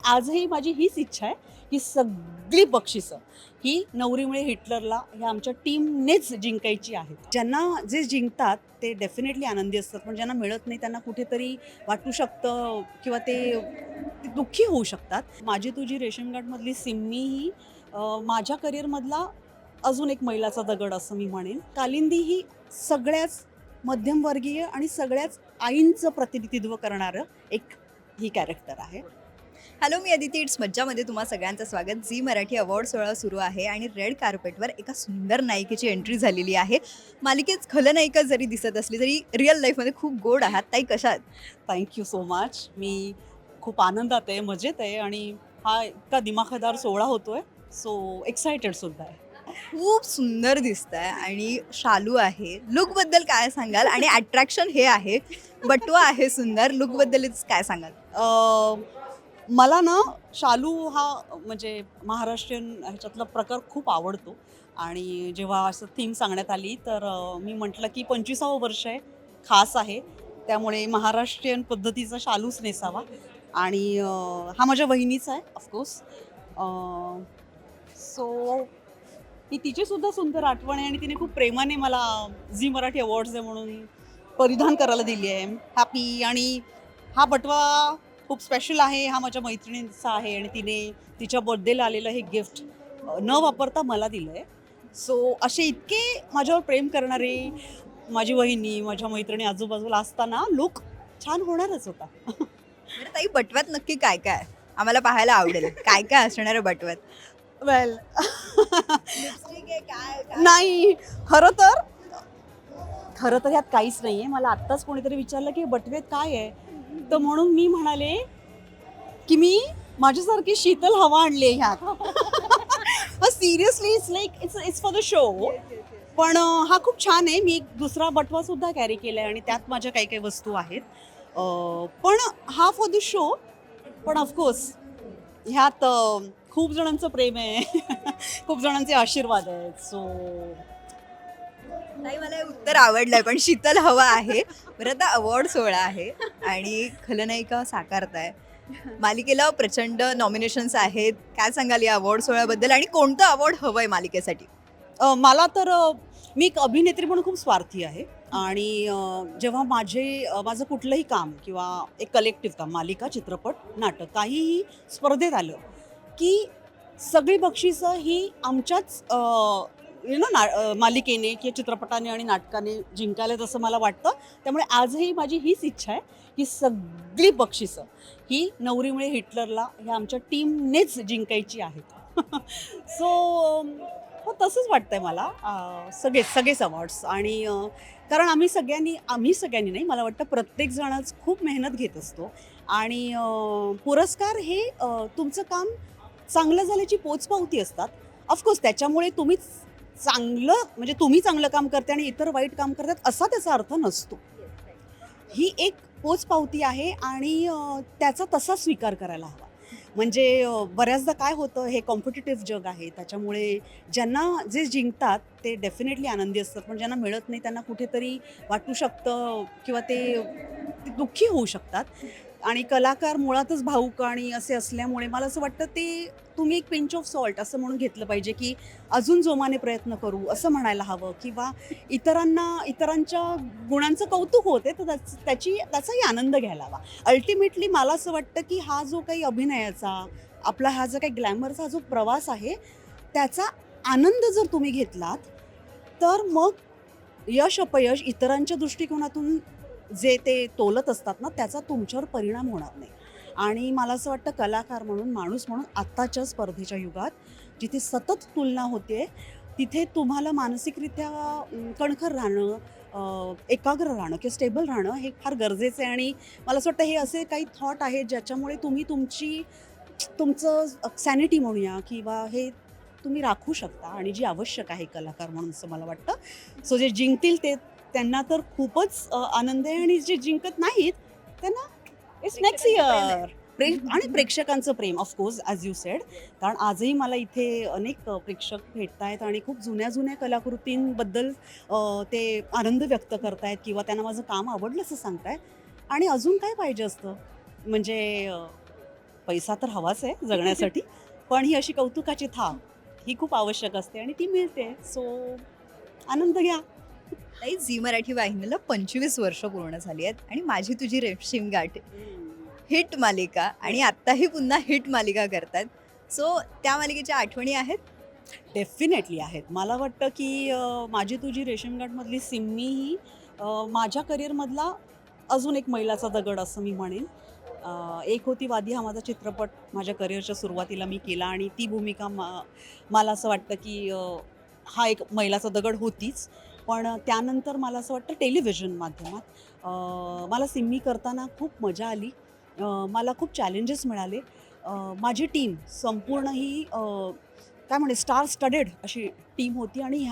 आजही माझी हीच इच्छा आहे की सगळी बक्षिसं ही नवरीमुळे हिटलरला ह्या आमच्या टीमनेच जिंकायची आहेत. ज्यांना जे जिंकतात ते डेफिनेटली आनंदी असतात, पण ज्यांना मिळत नाही त्यांना कुठेतरी वाटू शकतं किंवा ते दुःखी होऊ शकतात. माझी तुझी रेशनगार्डमधली सिम्मी ही माझ्या करिअरमधला अजून एक मैलाचा दगड असं मी म्हणेन. कालिंदी ही सगळ्याच मध्यमवर्गीय आणि सगळ्याच आईंचं प्रतिनिधित्व करणारं एक ही कॅरेक्टर आहे. Hello, me Aditi. इट्स मज्जामध्ये तुम्हा सगळ्यांचं स्वागत. झी मराठी अवॉर्ड सोहळा सुरू आहे आणि रेड कार्पेटवर एका सुंदर नायिकेची एंट्री झालेली आहे. मालिकेत खलनायिका जरी दिसत असली तरी रिअल लाईफमध्ये खूप गोड आहात. ताई, कशा आहात? Thank you so much. मी खूप आनंदात आहे, मजेत आहे आणि हा इतका दिमाखदार सोहळा होतोय. सो एक्सायटेड सुद्धा आहे. खूप सुंदर दिसताय आणि शालू आहे. लुकबद्दल काय सांगाल? आणि अट्रॅक्शन हे आहे, बटवा आहे सुंदर. लुकबद्दलच काय सांगाल? मला ना शालू हा म्हणजे महाराष्ट्रीयन ह्याच्यातला प्रकार खूप आवडतो आणि जेव्हा असं थीम सांगण्यात आली तर मी म्हटलं की 25वं वर्ष आहे, खास आहे. त्यामुळे महाराष्ट्रीयन पद्धतीचा शालूच नेसावा आणि हा माझ्या वहिनीचा आहे ऑफकोर्स. सो ही तिचीसुद्धा सुंदर आठवण आहे आणि तिने खूप प्रेमाने मला झी मराठी अवॉर्ड्स आहे म्हणून परिधान करायला दिली आहे. हॅपी. आणि हा बटवा खूप स्पेशल आहे. हा माझ्या मैत्रिणींचा आहे आणि तिने तिच्या बर्थडेला आलेलं हे गिफ्ट न वापरता मला दिलं आहे. सो असे इतके माझ्यावर प्रेम करणारे माझी वहिनी, माझ्या मैत्रिणी आजूबाजूला असताना लूक छान होणारच होता. बरं ताई, बटव्यात नक्की काय काय आहे? आम्हाला पाहायला आवडेल. काय काय असणार आहे बटव्यात? वेल लिपस्टिक आहे, काय काय? नाही, खरं तर खरं तर ह्यात काहीच नाही आहे. मला आत्ताच कोणीतरी विचारलं की बटवेत काय आहे? तर म्हणून मी म्हणाले की मी माझ्यासारखी शीतल हवा आणली आहे ह्यात. Seriously it's like it's for the show. पण हा खूप छान आहे. मी एक दुसरा बटवा सुद्धा कॅरी केला आहे आणि त्यात माझ्या काही काही वस्तू आहेत. पण हा फॉर द शो. पण ऑफकोर्स ह्यात खूप जणांचं प्रेम आहे. खूप जणांचे आशीर्वाद आहेत. सो नाही, मला हे उत्तर आवडलंय, पण शीतल हवा आहे. बरं, आता अवॉर्ड सोहळा आहे आणि खलनायिका साकारताय. मालिकेला प्रचंड नॉमिनेशन्स आहेत. काय सांगाल या अवॉर्ड सोहळ्याबद्दल आणि कोणतं अवॉर्ड हवंय मालिकेसाठी? मला तर मी एक अभिनेत्री म्हणून खूप स्वार्थी आहे आणि जेव्हा माझं कुठलंही काम किंवा एक कलेक्टिव्ह काम, मालिका, चित्रपट, नाटक काहीही स्पर्धेत आलं की सगळी बक्षिसं ही आमच्याच मालिकेने किंवा चित्रपटाने आणि नाटकाने जिंकायला असं मला वाटतं. त्यामुळे आजही माझी हीच इच्छा आहे की सगळी बक्षिसं ही नवरीमुळे हिटलरला ह्या आमच्या टीमनेच जिंकायची आहेत. सो हो, तसंच वाटतंय मला. सगळेच अवॉर्ड्स आणि कारण आम्ही सगळ्यांनी नाही, मला वाटतं प्रत्येकजणच खूप मेहनत घेत असतो आणि पुरस्कार हे तुमचं काम चांगलं झाल्याची पोचपावती असतात. ऑफकोर्स त्याच्यामुळे तुम्ही चांगलं काम करते आणि इतर वाईट काम करतात असा त्याचा अर्थ नसतो. ही एक पोचपावती आहे आणि त्याचा तसा स्वीकार करायला हवा. म्हणजे बऱ्याचदा काय होतं, हे कॉम्पिटिटिव्ह जग आहे. त्याच्यामुळे ज्यांना जे जिंकतात ते डेफिनेटली आनंदी असतात, पण ज्यांना मिळत नाही त्यांना कुठेतरी वाटू शकतं किंवा ते दुःखी होऊ शकतात. आणि कलाकार मुळातच भावुक आणि असे असल्यामुळे मला असं वाटतं ते तुम्ही एक पिंच ऑफ सॉल्ट असं म्हणून घेतलं पाहिजे की अजून जोमाने प्रयत्न करू असं म्हणायला हवं किंवा इतरांच्या गुणांचं कौतुक होते तर त्याचाही आनंद घ्यायला हवा. अल्टिमेटली मला असं वाटतं की हा जो काही अभिनयाचा आपला हा जो काही ग्लॅमरचा जो प्रवास आहे त्याचा आनंद जर तुम्ही घेतलात तर मग यश अपयश इतरांच्या दृष्टिकोनातून जे ते तोलत असतात ना त्याचा तुमच्यावर परिणाम होणार नाही. आणि मला असं वाटतं कलाकार म्हणून, माणूस म्हणून आत्ताच्या स्पर्धेच्या युगात जिथे सतत तुलना होते तिथे तुम्हाला मानसिकरित्या कणखर राहणं, एकाग्र राहणं किंवा स्टेबल राहणं हे फार गरजेचं आहे. आणि मला असं वाटतं हे असे काही थॉट आहेत ज्याच्यामुळे तुम्ही तुमचं सॅनिटी म्हणूया किंवा हे तुम्ही राखू शकता आणि जी आवश्यक आहे कलाकार म्हणून असं मला वाटतं. सो जे जिंकतील त्यांना तर खूपच आनंद आहे आणि जे जिंकत नाहीत त्यांना इट्स नेक्स्ट इयर. आणि प्रेक्षकांचं प्रेम ऑफकोर्स ॲज यू सेड. कारण आजही मला इथे अनेक प्रेक्षक भेटत आहेत आणि खूप जुन्या जुन्या कलाकृतींबद्दल ते आनंद व्यक्त करतायत किंवा त्यांना माझं काम आवडलं असं सांगतायत. आणि अजून काय पाहिजे असतं म्हणजे पैसा तर हवाच आहे जगण्यासाठी, पण ही अशी कौतुकाची थाप ही खूप आवश्यक असते आणि ती मिळते. सो आनंद घ्या. ताई, झी मराठी वाहिनीला 25 वर्ष पूर्ण झाली आहेत आणि माझी तुझी रेशीम गाठ हिट मालिका आणि आत्ताही पुन्हा हिट मालिका करतात. सो त्या मालिकेच्या आठवणी आहेत? डेफिनेटली आहेत. मला वाटतं की माझी तुझी रेशीमगाठमधली सिम्मी ही माझ्या करिअरमधला अजून एक मैलाचा दगड असं मी म्हणेन. एक होती वादी हा माझा चित्रपट माझ्या करिअरच्या सुरुवातीला मी केला आणि ती भूमिका मला असं वाटतं की हा एक मैलाचा दगड होतीच. पण त्यानंतर मला असं वाटतं टेलिव्हिजन माध्यमात मला सिम्मी करताना खूप मजा आली. मला खूप चॅलेंजेस मिळाले. माझी टीम संपूर्ण ही काय म्हणे स्टार स्टडेड अशी टीम होती आणि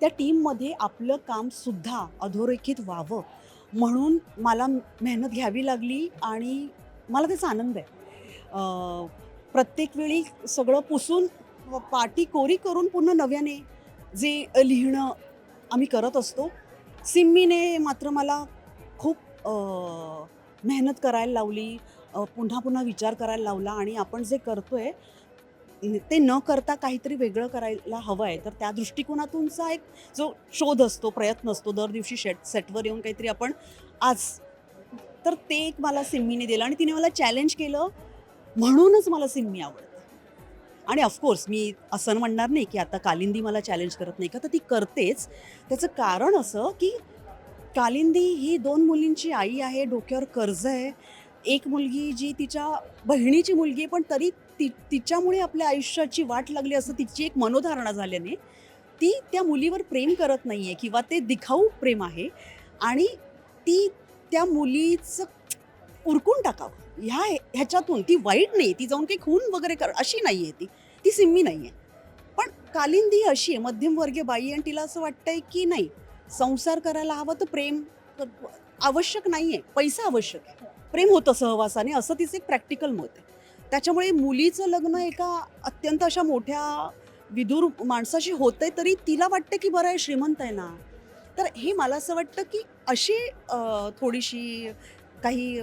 त्या टीममध्ये आपलं कामसुद्धा अधोरेखित व्हावं म्हणून मला मेहनत घ्यावी लागली आणि मला त्याचा आनंद आहे. प्रत्येक वेळी सगळं पुसून पाटी कोरी करून पुन्हा नव्याने जे लिहिणं आम्ही करत असतो. सिम्मीने मात्र मला खूप मेहनत करायला लावली, पुन्हा पुन्हा विचार करायला लावला आणि आपण जे करतोय ते न करता काहीतरी वेगळं करायला हवं आहे. तर त्या दृष्टिकोनातूनचा एक जो शोध असतो, प्रयत्न असतो, दर दिवशी सेटवर येऊन काहीतरी आपण आज, तर ते एक मला सिम्मीने दिलं आणि तिने मला चॅलेंज केलं म्हणूनच मला सिम्मी आवडते. आणि ऑफकोर्स मी असं म्हणणार नाही की आता कालिंदी मला चॅलेंज करत नाही का, तर ती करतेच. त्याचं कारण असं की कालिंदी ही 2 मुलींची आई आहे, डोक्यावर कर्ज आहे. एक मुलगी जी तिच्या बहिणीची मुलगी आहे, पण तरी तिच्यामुळे आपल्या आयुष्याची वाट लागली असं तिची एक मनोधारणा झाल्याने ती त्या मुलीवर प्रेम करत नाही आहे किंवा ते दिखाऊ प्रेम आहे आणि ती त्या मुलीचं उरकून टाकावं ह्याच्यातून. ती वाईट नाही, ती जाऊन काही खून वगैरे अशी नाही आहे, ती सिम्मी नाही आहे. पण कालिंदी अशी आहे, मध्यमवर्गीय बाई आहे आणि तिला असं वाटतंय की नाही, संसार करायला हवा तर प्रेम आवश्यक नाही आहे, पैसा आवश्यक आहे. प्रेम होतं सहवासाने असं तिचं एक प्रॅक्टिकल मत आहे. त्याच्यामुळे मुलीचं लग्न एका अत्यंत अशा मोठ्या विदूर माणसाशी होतंय तरी तिला वाटतं की बरं आहे, श्रीमंत आहे ना. तर हे मला असं वाटतं की अशी थोडीशी काही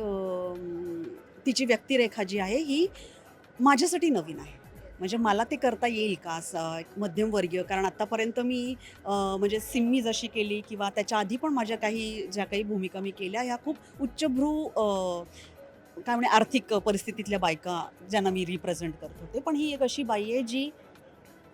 तिची व्यक्तिरेखा जी आहे ही माझ्यासाठी नवीन आहे. म्हणजे मला ते करता येईल का असं एक मध्यमवर्गीय, कारण आत्तापर्यंत मी म्हणजे सिम्मी जशी केली किंवा त्याच्या आधी पण माझ्या ज्या काही भूमिका मी केल्या ह्या खूप उच्चभ्रू काय म्हणे आर्थिक परिस्थितीतल्या बायका ज्यांना मी रिप्रेझेंट करत होते. पण ही एक अशी बाई आहे जी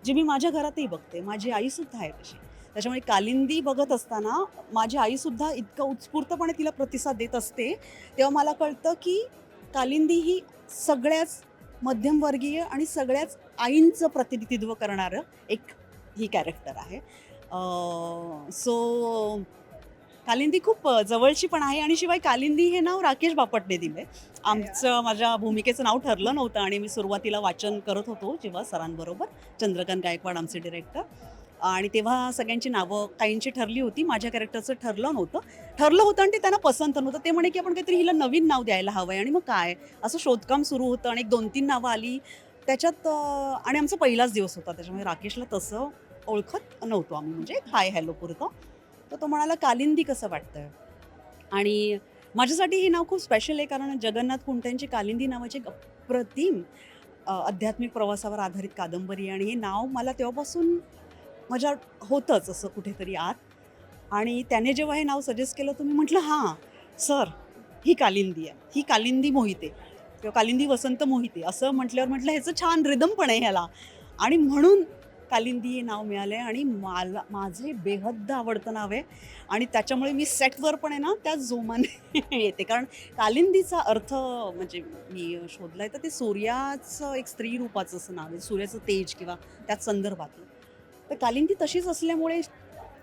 जी मी माझ्या घरातही बघते. माझी आईसुद्धा आहे तशी. त्याच्यामुळे कालिंदी बघत असताना माझी आईसुद्धा इतकं उत्स्फूर्तपणे तिला प्रतिसाद देत असते. तेव्हा मला कळतं की कालिंदी ही सगळ्याच मध्यमवर्गीय आणि सगळ्याच आईंचं प्रतिनिधित्व करणारं ही कॅरेक्टर आहे. सो कालिंदी खूप जवळची पण आहे आणि शिवाय कालिंदी हे नाव राकेश बापटने दिलंय. माझ्या भूमिकेचं नाव ठरलं नव्हतं आणि मी सुरुवातीला वाचन करत होतो जेव्हा सरांबरोबर, चंद्रकांत गायकवाड आमचे डिरेक्टर, आणि तेव्हा सगळ्यांची नावं काहींची ठरली होती, माझ्या कॅरेक्टरचं ठरलं होतं आणि ते त्यांना पसंत नव्हतं. ते म्हणे की आपण काहीतरी हिला नवीन नाव द्यायला हवं आहे आणि मग काय असं शोधकाम सुरू होतं आणि 2-3 नावं आली त्याच्यात आणि आमचा पहिलाच दिवस होता, त्याच्यामुळे राकेशला तसं ओळखत नव्हतो आम्ही, म्हणजे हाय हॅलो पुरतं. तर तो म्हणाला कालिंदी कसं वाटतंय, आणि माझ्यासाठी हे नाव खूप स्पेशल आहे कारण जगन्नाथ कुंट्यांची कालिंदी नावाची एक अप्रतिम आध्यात्मिक प्रवासावर आधारित कादंबरी आहे आणि हे नाव मला तेव्हापासून माझ्या होतंच असं कुठेतरी आत. आणि त्याने जेव्हा हे नाव सजेस्ट केलं तर मी म्हटलं हां सर, ही कालिंदी आहे, ही कालिंदी मोहिते किंवा कालिंदी वसंत मोहिते असं म्हटलं ह्याचं छान रिदम पण आहे ह्याला, आणि म्हणून कालिंदी हे नाव मिळालं आहे आणि माझे बेहद्द आवडतं नाव आहे आणि त्याच्यामुळे मी सेटवर पण आहे ना त्याच जोमाने येते. कारण कालिंदीचा अर्थ म्हणजे मी शोधलाय तर ते सूर्याचं एक स्त्री रूपाचं असं नाव आहे, सूर्याचं तेज किंवा त्याच संदर्भातलं. तर कालिंदी तशीच असल्यामुळे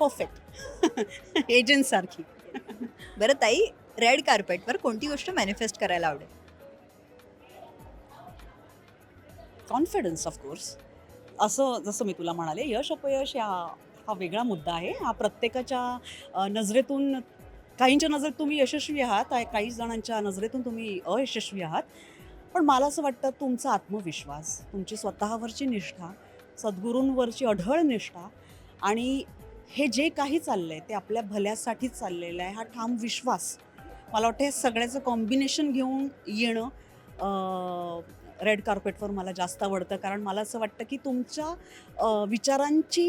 परफेक्ट एजंटसारखी. बरं ताई, रेड कार्पेटवर कोणती गोष्ट मॅनिफेस्ट करायला आवडेल? Confidence of course. असं जसं मी तुला म्हणाले, यश अपयश हा वेगळा मुद्दा आहे. हा प्रत्येकाच्या नजरेतून, काहींच्या नजरेत तुम्ही यशस्वी आहात, काही जणांच्या नजरेतून तुम्ही अयशस्वी आहात. पण मला असं वाटतं तुमचा आत्मविश्वास, तुमची स्वतःवरची निष्ठा, सद्गुरूंवरची अढळ निष्ठा आणि हे जे काही चाललं आहे ते आपल्या भल्यासाठीच चाललेलं आहे हा ठाम विश्वास, मला वाटतं हे सगळ्याचं कॉम्बिनेशन घेऊन येणं रेड कार्पेटवर मला जास्त आवडतं, कारण मला असं वाटतं की तुमच्या विचारांची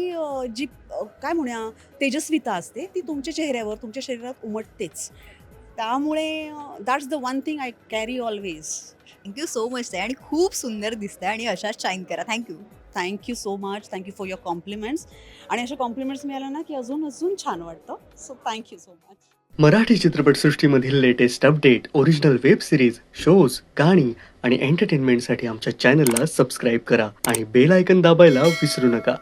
जी काय म्हणूया तेजस्विता असते ती तुमच्या चेहऱ्यावर, तुमच्या शरीरात उमटतेच. त्यामुळे that's the one thing I carry always. Thank you so much आणि खूप सुंदर दिसतंय आणि अशाच शाईन करा. Thank you. Thank you so much. Thank you for your compliments. आणि अशा कॉम्प्लिमेंट्स मिळाल्या ना की अजून अजून छान वाटतं. So thank you so much. मराठी चित्रपटसृष्टीमधील latest update, original web series, shows, गाणी आणि एंटरटेनमेंटसाठी आमच्या चॅनलला सबस्क्राईब करा आणि बेल आयकन दाबायला विसरू नका.